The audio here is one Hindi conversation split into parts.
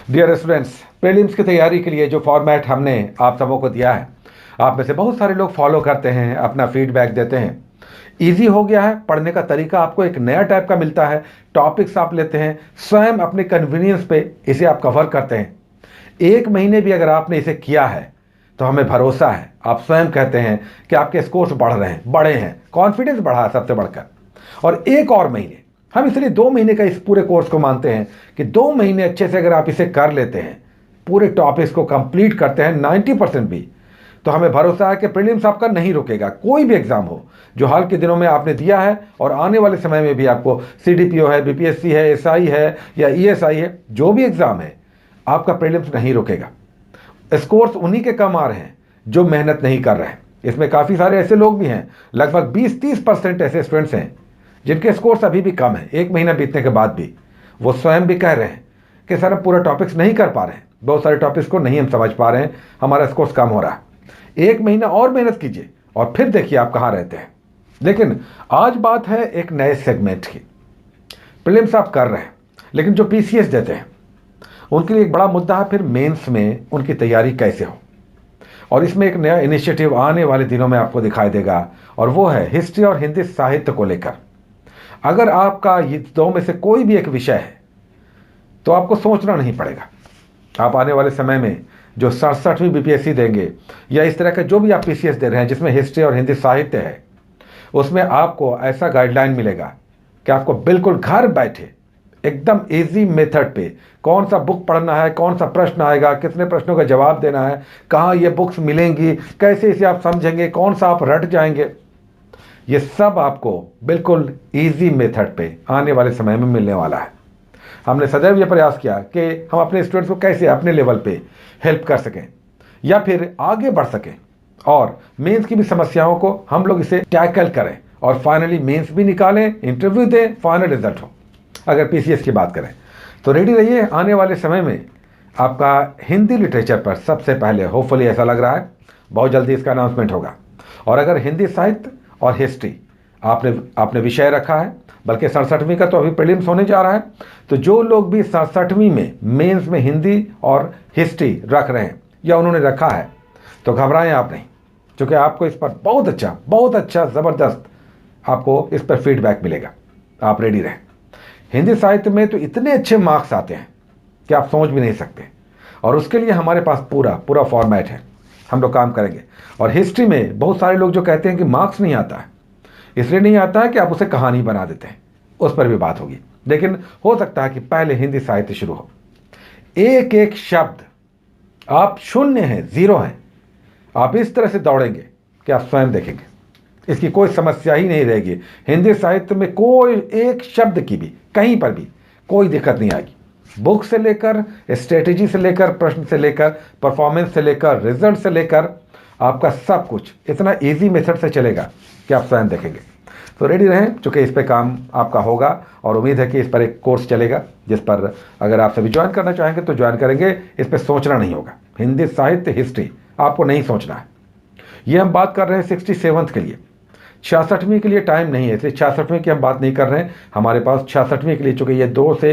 डियर स्टूडेंट्स, प्रीलिम्स की तैयारी के लिए जो फॉर्मेट हमने आप सबों को दिया है, आप में से बहुत सारे लोग फॉलो करते हैं, अपना फीडबैक देते हैं। इजी हो गया है, पढ़ने का तरीका आपको एक नया टाइप का मिलता है। टॉपिक्स आप लेते हैं, स्वयं अपने कन्वीनियंस पे इसे आप कवर करते हैं। 1 महीने भी अगर आपने इसे किया है तो हमें भरोसा है, आप स्वयं कहते हैं कि आपके स्कोर्स बढ़ रहे हैं, बड़े हैं, कॉन्फिडेंस बढ़ा है सबसे बढ़कर। और एक और महीने, हम इसलिए 2 महीने का इस पूरे कोर्स को मानते हैं कि 2 महीने अच्छे से अगर आप इसे कर लेते हैं, पूरे टॉपिक्स को कंप्लीट करते हैं 90% भी, तो हमें भरोसा है कि प्रीलिम्स आपका नहीं रुकेगा। कोई भी एग्जाम हो जो हाल के दिनों में आपने दिया है और आने वाले समय में भी आपको सीडीपीओ है, बीपीएससी है, एसआई है या ईएसआई है, जो भी एग्जाम है, आपका प्रीलिम्स नहीं रुकेगा। स्कोर्स उन्हीं के कम आ रहे हैं जो मेहनत नहीं कर रहे हैं। इसमें काफ़ी सारे ऐसे लोग भी हैं, लगभग 20-30% ऐसे स्टूडेंट्स हैं जिनके स्कोर्स अभी भी कम है। 1 महीना बीतने के बाद भी वो स्वयं भी कह रहे हैं कि सर हम पूरा टॉपिक्स नहीं कर पा रहे हैं, बहुत सारे टॉपिक्स को नहीं हम समझ पा रहे हैं, हमारा स्कोर्स कम हो रहा है। 1 महीना और मेहनत कीजिए और फिर देखिए आप कहाँ रहते हैं। लेकिन आज बात है एक नए सेगमेंट की। प्रीलिम्स आप कर रहे हैं, लेकिन जो पीसीएस देते हैं उनके लिए एक बड़ा मुद्दा है फिर मेंस में उनकी तैयारी कैसे हो। और इसमें एक नया इनिशिएटिव आने वाले दिनों में आपको दिखाई देगा, और वो है हिस्ट्री और हिंदी साहित्य को लेकर। अगर आपका ये दो में से कोई भी एक विषय है तो आपको सोचना नहीं पड़ेगा। आप आने वाले समय में जो 67वीं बीपीएससी देंगे या इस तरह का जो भी आप पीसीएस दे रहे हैं जिसमें हिस्ट्री और हिंदी साहित्य है, उसमें आपको ऐसा गाइडलाइन मिलेगा कि आपको बिल्कुल घर बैठे एकदम इजी मेथड पे कौन सा बुक पढ़ना है, कौन सा प्रश्न आएगा, कितने प्रश्नों का जवाब देना है, कहाँ ये बुक्स मिलेंगी, कैसे इसे आप समझेंगे, कौन सा आप रट जाएंगे, ये सब आपको बिल्कुल इजी मेथड पे आने वाले समय में मिलने वाला है। हमने सदैव ये प्रयास किया कि हम अपने स्टूडेंट्स को कैसे अपने लेवल पे हेल्प कर सकें या फिर आगे बढ़ सकें, और मेंस की भी समस्याओं को हम लोग इसे टैकल करें और फाइनली मेंस भी निकालें, इंटरव्यू दें, फाइनल रिजल्ट हो। अगर पीसीएस की बात करें तो रेडी रहिए, आने वाले समय में आपका हिंदी लिटरेचर पर सबसे पहले, होपफुली ऐसा लग रहा है, बहुत जल्दी इसका अनाउंसमेंट होगा। और अगर हिंदी साहित्य और हिस्ट्री आपने विषय रखा है, बल्कि 67वीं का तो अभी प्रीलिम्स होने जा रहा है, तो जो लोग भी 67वीं में मेंस में हिंदी और हिस्ट्री रख रहे हैं या उन्होंने रखा है, तो घबराएं आप नहीं, क्योंकि आपको इस पर बहुत अच्छा ज़बरदस्त आपको इस पर फीडबैक मिलेगा। आप रेडी रहें। हिंदी साहित्य में तो इतने अच्छे मार्क्स आते हैं कि आप सोच भी नहीं सकते, और उसके लिए हमारे पास पूरा फॉर्मेट है, हम लोग काम करेंगे। और हिस्ट्री में बहुत सारे लोग जो कहते हैं कि मार्क्स नहीं आता है, इसलिए नहीं आता है कि आप उसे कहानी बना देते हैं, उस पर भी बात होगी। लेकिन हो सकता है कि पहले हिंदी साहित्य शुरू हो। एक एक शब्द आप शून्य हैं, जीरो हैं, आप इस तरह से दौड़ेंगे कि आप स्वयं देखेंगे इसकी कोई समस्या ही नहीं रहेगी। हिंदी साहित्य में कोई एक शब्द की भी कहीं पर भी कोई दिक्कत नहीं आएगी। बुक से लेकर, स्ट्रेटेजी से लेकर, प्रश्न से लेकर, परफॉर्मेंस से लेकर, रिजल्ट से लेकर, आपका सब कुछ इतना इजी मेथड से चलेगा कि आप स्वयं देखेंगे। तो रेडी रहें, चूँकि इस पर काम आपका होगा, और उम्मीद है कि इस पर एक कोर्स चलेगा जिस पर अगर आप सभी ज्वाइन करना चाहेंगे तो ज्वाइन करेंगे। इस पर सोचना नहीं होगा, हिंदी साहित्य हिस्ट्री आपको नहीं सोचना है। ये हम बात कर रहे हैं 67th के लिए, 66वीं के लिए टाइम नहीं है, इसलिए 66वीं की हम बात नहीं कर रहे हैं। हमारे पास 66वीं के लिए, चूँकि ये 2 से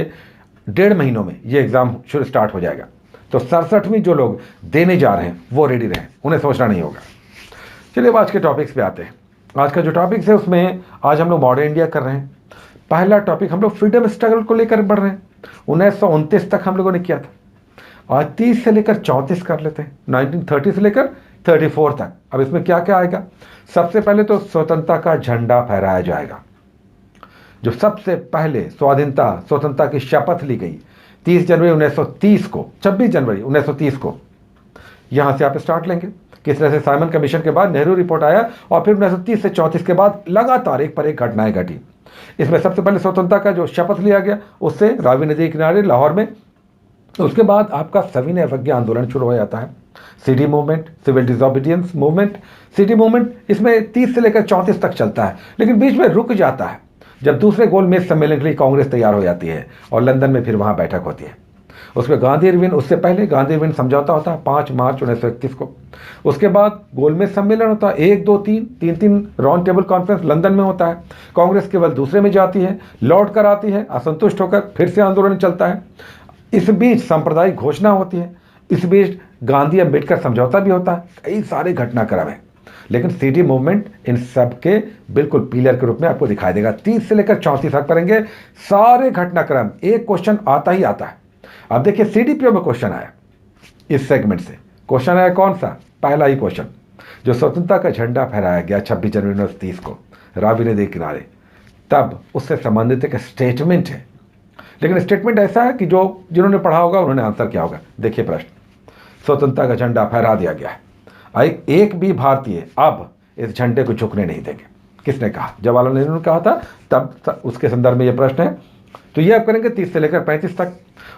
1.5 महीनों में ये एग्ज़ाम शुरू स्टार्ट हो जाएगा, तो 67वीं जो लोग देने जा रहे हैं वो रेडी रहें, उन्हें सोचना नहीं होगा। चलिए आज के टॉपिक्स पे आते हैं। आज का जो टॉपिक्स है उसमें आज हम लोग मॉडर्न इंडिया कर रहे हैं। पहला टॉपिक हम लोग फ्रीडम स्ट्रगल को लेकर बढ़ रहे हैं। 1929 तक हम लोगों ने किया था, आज 30 से लेकर 34 कर लेते हैं, 1930 से लेकर 34 तक। अब इसमें क्या क्या आएगा? सबसे पहले तो स्वतंत्रता का झंडा फहराया जाएगा। जो सबसे पहले स्वतंत्रता की शपथ ली गई 30 जनवरी 1930 को, 26 जनवरी 1930 को, यहां से आप स्टार्ट लेंगे। किस तरह से साइमन कमीशन के बाद नेहरू रिपोर्ट आया, और फिर 1930 से 34 के बाद लगातार एक पर एक घटनाएं घटी। इसमें सबसे पहले स्वतंत्रता का जो शपथ लिया गया उससे रावी नदी किनारे लाहौर में, उसके बाद आपका सविनय अवज्ञा आंदोलन शुरू हो जाता है। CD movement, civil disobedience movement. CD movement इसमें 30 से लेकर 34 तक चलता है, लेकिन बीच में रुक जाता है जब दूसरे गोलमेज सम्मेलन के लिए कांग्रेस तैयार हो जाती है और लंदन में फिर वहां बैठक होती है। उसमें गांधी इरविन, उससे पहले गांधी इरविन समझौता होता है 5 मार्च 1931 को। उसके बाद गोलमेज सम्मेलन होता है, 1 2 3 राउंड टेबल कॉन्फ्रेंस लंदन में होता है। कांग्रेस केवल दूसरे में जाती है, लौट कर आती है, असंतुष्ट होकर फिर से आंदोलन चलता है। इस बीच सांप्रदायिक घोषणा होती है, इस बीच गांधी अम्बेडकर समझौता भी होता है, कई सारे घटनाक्रम है। लेकिन सीडी मूवमेंट इन सब के बिल्कुल पिलर के रूप में आपको दिखाई देगा। 30 से लेकर 34 तक पढ़ेंगे सारे घटनाक्रम, एक क्वेश्चन आता ही आता है। अब देखिए सीडीपीओ में क्वेश्चन आया, इस सेगमेंट से क्वेश्चन आया कौन सा, पहला ही क्वेश्चन, जो स्वतंत्रता का झंडा फहराया गया 26 जनवरी 1930 को रावी नदी किनारे, तब उससे संबंधित एक स्टेटमेंट है। लेकिन स्टेटमेंट ऐसा है कि जो जिन्होंने पढ़ा होगा उन्होंने आंसर किया होगा। देखिए प्रश्न, स्वतंत्रता का झंडा फहरा दिया गया है, एक भी भारतीय अब इस झंडे को झुकने नहीं देंगे। किसने कहा? जवाहरलाल नेहरू ने कहा था, तब उसके संदर्भ में ये प्रश्न है। तो ये आप करेंगे 30 से लेकर 35 तक।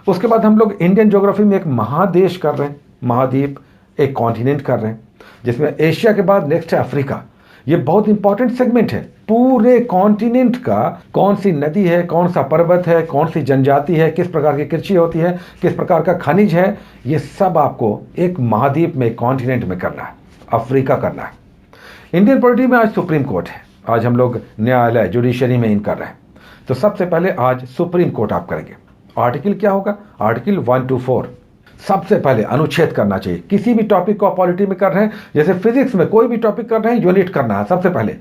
उसके बाद हम लोग इंडियन ज्योग्राफी में एक महादेश कर रहे हैं, महाद्वीप, एक कॉन्टिनेंट कर रहे हैं, जिसमें एशिया के बाद नेक्स्ट है अफ्रीका। ये बहुत इंपॉर्टेंट सेगमेंट है। पूरे कॉन्टिनेंट का कौन सी नदी है, कौन सा पर्वत है, कौन सी जनजाति है, किस प्रकार की कृषि होती है, किस प्रकार का खनिज है, ये सब आपको एक महाद्वीप में, कॉन्टिनेंट में करना है, अफ्रीका करना है। इंडियन पॉलिटी में आज सुप्रीम कोर्ट है, आज हम लोग न्यायालय जुडिशरी में इन कर रहे हैं। तो सबसे पहले आज सुप्रीम कोर्ट आप करेंगे। आर्टिकल क्या होगा? आर्टिकल 124। सबसे पहले अनुच्छेद करना चाहिए। किसी भी टॉपिक को आप पॉलिटी में कर रहे हैं, जैसे फिजिक्स में कोई भी टॉपिक कर रहे हैं, यूनिट करना है सबसे पहले,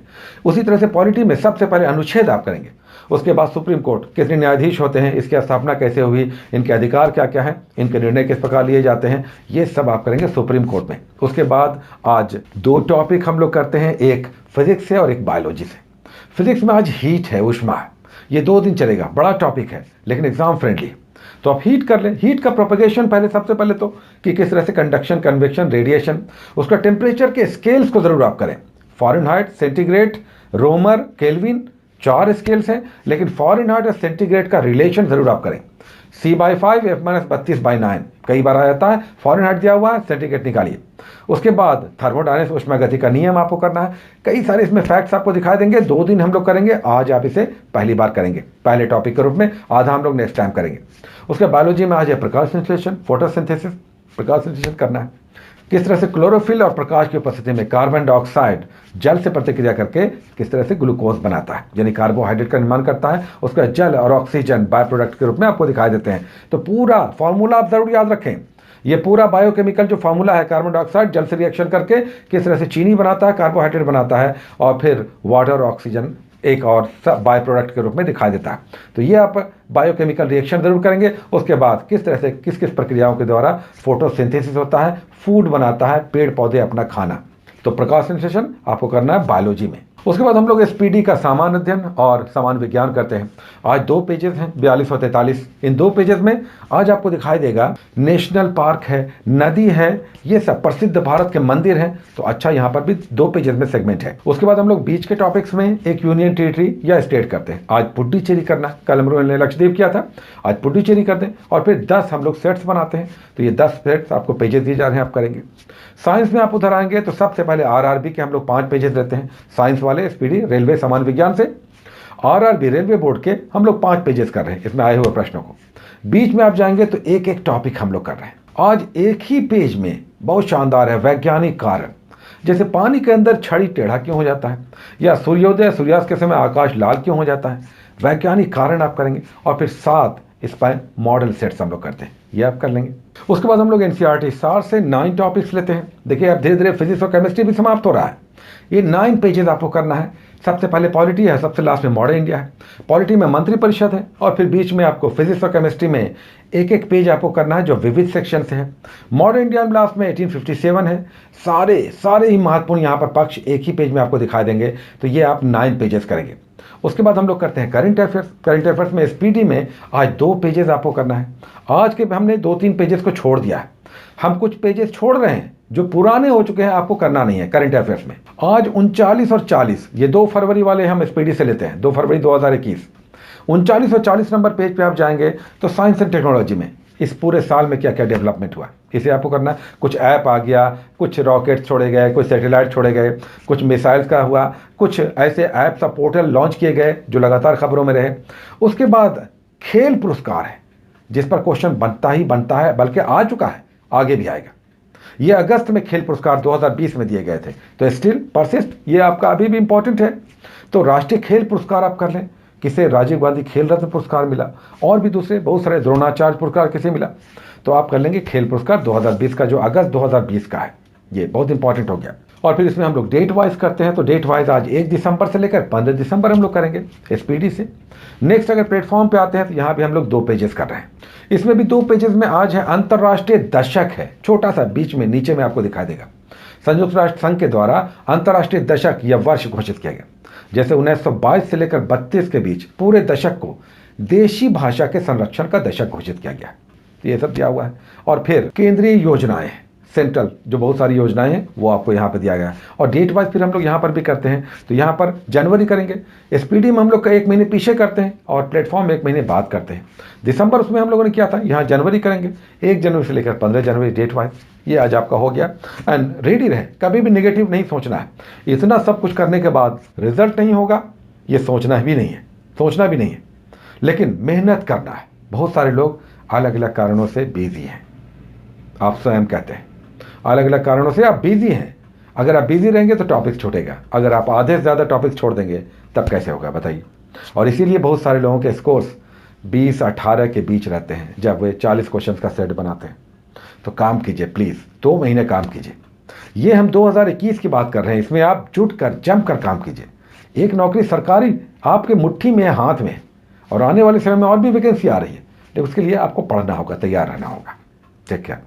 उसी तरह से पॉलिटी में सबसे पहले अनुच्छेद आप करेंगे। उसके बाद सुप्रीम कोर्ट, कितने न्यायाधीश होते हैं, इसकी स्थापना कैसे हुई, इनके अधिकार क्या क्या हैं, इनके निर्णय किस प्रकार लिए जाते हैं, ये सब आप करेंगे सुप्रीम कोर्ट में। उसके बाद आज 2 टॉपिक हम लोग करते हैं, एक फिजिक्स से और एक बायोलॉजी से। फिजिक्स में आज हीट है, ऊष्मा है, ये 2 दिन चलेगा, बड़ा टॉपिक है लेकिन एग्जाम फ्रेंडली। तो आप हीट कर लें, हीट का प्रोपगेशन पहले, सबसे पहले तो कि किस तरह से कंडक्शन, कन्वेक्शन, रेडिएशन, उसका टेम्परेचर के स्केल्स को जरूर आप करें। फ़ारेनहाइट, सेंटीग्रेड, रोमर, केल्विन, 4 स्केल्स हैं, लेकिन फ़ारेनहाइट और सेंटीग्रेड का रिलेशन जरूर आप करें। C/5 F-32/9 कई बार आ जाता है, फ़ारेनहाइट दिया हुआ है, सेंटीग्रेड निकालिए। उसके बाद थर्मोडायनेमिक्स, ऊष्मागति का नियम आपको करना है। कई सारे इसमें फैक्ट्स आपको दिखाई देंगे, 2 दिन हम लोग करेंगे। आज आप इसे पहली बार करेंगे, पहले टॉपिक के रूप में, आधा हम लोग नेक्स्ट टाइम करेंगे। उसके बायोलॉजी में आज है प्रकाश संश्लेषण, फोटोसिंथेसिस, प्रकाश संश्लेषण करना है। किस तरह से क्लोरोफिल और प्रकाश की उपस्थिति में कार्बन डाइऑक्साइड जल से प्रतिक्रिया करके किस तरह से ग्लूकोज बनाता है, यानी कार्बोहाइड्रेट का निर्माण करता है, उसका जल और ऑक्सीजन बाय प्रोडक्ट के रूप में आपको दिखाई देते हैं। तो पूरा फॉर्मूला आप जरूर याद रखें। ये पूरा बायोकेमिकल जो फार्मूला है, कार्बन डाइऑक्साइड जल से रिएक्शन करके किस तरह से चीनी बनाता है, कार्बोहाइड्रेट बनाता है, और फिर वाटर और ऑक्सीजन एक और बाय प्रोडक्ट के रूप में दिखाई देता है। तो ये आप बायोकेमिकल रिएक्शन जरूर करेंगे। उसके बाद किस तरह से किस किस प्रक्रियाओं के द्वारा फोटोसिंथेसिस होता है, फूड बनाता है पेड़ पौधे अपना खाना। तो प्रकाश संश्लेषण आपको करना है बायोलॉजी में। उसके बाद हम लोग एसपीडी का सामान्य अध्ययन और सामान्य विज्ञान करते हैं। आज 2 पेजेस हैं, 42 और 43। इन 2 पेजेस में आज आपको दिखाई देगा नेशनल पार्क है, नदी है, ये सब प्रसिद्ध भारत के मंदिर हैं। तो अच्छा, यहाँ पर भी 2 पेजेस में सेगमेंट है। उसके बाद हम लोग बीच के टॉपिक्स में एक यूनियन टेरिटरी या स्टेट करते हैं। आज पुडुचेरी करना, कल हम लोगों ने लक्षद्वीप किया था, आज पुडुचेरी करते हैं। और फिर 10 हम लोग सेट्स बनाते हैं। तो ये 10 सेट्स आपको पेजेस दिए जा रहे हैं, आप करेंगे। साइंस में आप उधर आएंगे तो सबसे पहले आरआरबी के हम लोग 5 पेजेस लेते हैं, साइंस वाले, एसपीडी, रेलवे, सामान्य विज्ञान से। आरआरबी रेलवे बोर्ड के हम लोग 5 पेजेस कर रहे हैं इसमें आए हुए प्रश्नों को। बीच में आप जाएंगे तो एक एक टॉपिक हम लोग कर रहे हैं। आज एक ही पेज में बहुत शानदार है वैज्ञानिक कारण, जैसे पानी के अंदर छड़ी टेढ़ा क्यों हो जाता है, या सूर्योदय सूर्यास्त के समय आकाश लाल क्यों हो जाता है, वैज्ञानिक कारण आप करेंगे। और फिर 7 इस पर मॉडल सेट्स हम लोग करते हैं, ये आप कर लेंगे। उसके बाद हम लोग एनसीईआरटी 7 से 9 टॉपिक्स लेते हैं। देखिए अब धीरे धीरे फिजिक्स और केमिस्ट्री भी समाप्त हो रहा है। ये 9 पेजेस आपको करना है। सबसे पहले पॉलिटी है, सबसे लास्ट में मॉडर्न इंडिया है। पॉलिटी में मंत्रिपरिषद है, और फिर बीच में आपको फिजिक्स और केमिस्ट्री में एक एक पेज आपको करना है जो विविध सेक्शन से है। मॉडर्न इंडिया में लास्ट में 1857 है। सारे ही महत्वपूर्ण यहाँ पर पक्ष एक ही पेज में आपको दिखाई देंगे। तो ये आप 9 पेजेस करेंगे। उसके बाद हम लोग करते हैं करंट अफेयर्स। करंट अफेयर्स में एसपीडी में आज 2 पेजेस आपको करना है। आज के हमने 2-3 पेजेस को छोड़ दिया है, हम कुछ पेजेस छोड़ रहे हैं जो पुराने हो चुके हैं, आपको करना नहीं है करंट अफेयर्स में। आज 39 और 40, ये 2 फरवरी वाले हम एसपीडी से लेते हैं, 2 फरवरी 2021। 39 और 40 नंबर पेज पे आप जाएंगे तो साइंस एंड टेक्नोलॉजी में इस पूरे साल में क्या क्या डेवलपमेंट हुआ, इसे आपको करना है। कुछ ऐप आ गया, कुछ रॉकेट छोड़े गए, कुछ सैटेलाइट छोड़े गए, कुछ मिसाइल्स का हुआ, कुछ ऐसे ऐप्स और पोर्टल लॉन्च किए गए जो लगातार खबरों में रहे। उसके बाद खेल पुरस्कार है, जिस पर क्वेश्चन बनता ही बनता है, बल्कि आ चुका है, आगे भी आएगा। ये अगस्त में खेल पुरस्कार 2020 में दिए गए थे, तो स्टिल परसिस्ट, ये आपका अभी भी इंपॉर्टेंट है। तो राष्ट्रीय खेल पुरस्कार आप कर लें, किसे राजीव गांधी खेल रत्न पुरस्कार मिला, और भी दूसरे बहुत सारे द्रोणाचार्य पुरस्कार किसे मिला। तो आप कर लेंगे खेल पुरस्कार 2020 का, जो अगस्त 2020 का है, ये बहुत इंपॉर्टेंट हो गया। और फिर इसमें हम लोग डेट वाइज करते हैं, तो डेट वाइज आज 1 दिसंबर से लेकर 15 दिसंबर हम लोग करेंगे एसपीडी से। नेक्स्ट अगर प्लेटफॉर्म पे आते हैं तो यहाँ भी हम लोग 2 पेजेस कर रहे हैं। इसमें भी 2 पेजेस में आज है अंतर्राष्ट्रीय दशक है, छोटा सा बीच में नीचे में आपको दिखाई देगा। संयुक्त राष्ट्र संघ के द्वारा अंतर्राष्ट्रीय दशक या वर्ष घोषित किया गया। जैसे 1922 से लेकर 32 के बीच पूरे दशक को देशी भाषा के संरक्षण का दशक घोषित किया गया। तो ये सब दिया हुआ है। और फिर केंद्रीय योजनाएं, सेंट्रल जो बहुत सारी योजनाएं हैं वो आपको यहाँ पर दिया गया है। और डेट वाइज फिर हम लोग यहाँ पर भी करते हैं, तो यहाँ पर जनवरी करेंगे, एसपीडी में हम लोग 1 महीने पीछे करते हैं और प्लेटफॉर्म 1 महीने बाद करते हैं। दिसंबर उसमें हम लोगों ने किया था, यहाँ जनवरी करेंगे, 1 जनवरी से लेकर 15 जनवरी डेट वाइज। ये आज आपका हो गया। एंड रेडी रहे, कभी भी नेगेटिव नहीं सोचना है। इतना सब कुछ करने के बाद रिजल्ट नहीं होगा ये सोचना भी नहीं है, सोचना भी नहीं है, लेकिन मेहनत करना है। बहुत सारे लोग अलग अलग कारणों से बिजी हैं, आप स्वयं कहते हैं अलग अलग कारणों से आप बिजी हैं। अगर आप बिजी रहेंगे तो टॉपिक छूटेगा, अगर आप आधे से ज़्यादा टॉपिक छोड़ देंगे तब कैसे होगा बताइए। और इसीलिए बहुत सारे लोगों के स्कोर्स 20-18 के बीच रहते हैं जब वे 40 क्वेश्चन का सेट बनाते हैं। तो काम कीजिए प्लीज़, 2 महीने काम कीजिए। ये हम 2021 की बात कर रहे हैं, इसमें आप जुट कर जम कर काम कीजिए। एक नौकरी सरकारी आपके मुट्ठी में है, हाथ में, और आने वाले समय में और भी वैकेंसी आ रही है, लेकिन उसके लिए आपको पढ़ना होगा, तैयार रहना होगा। ठीक है।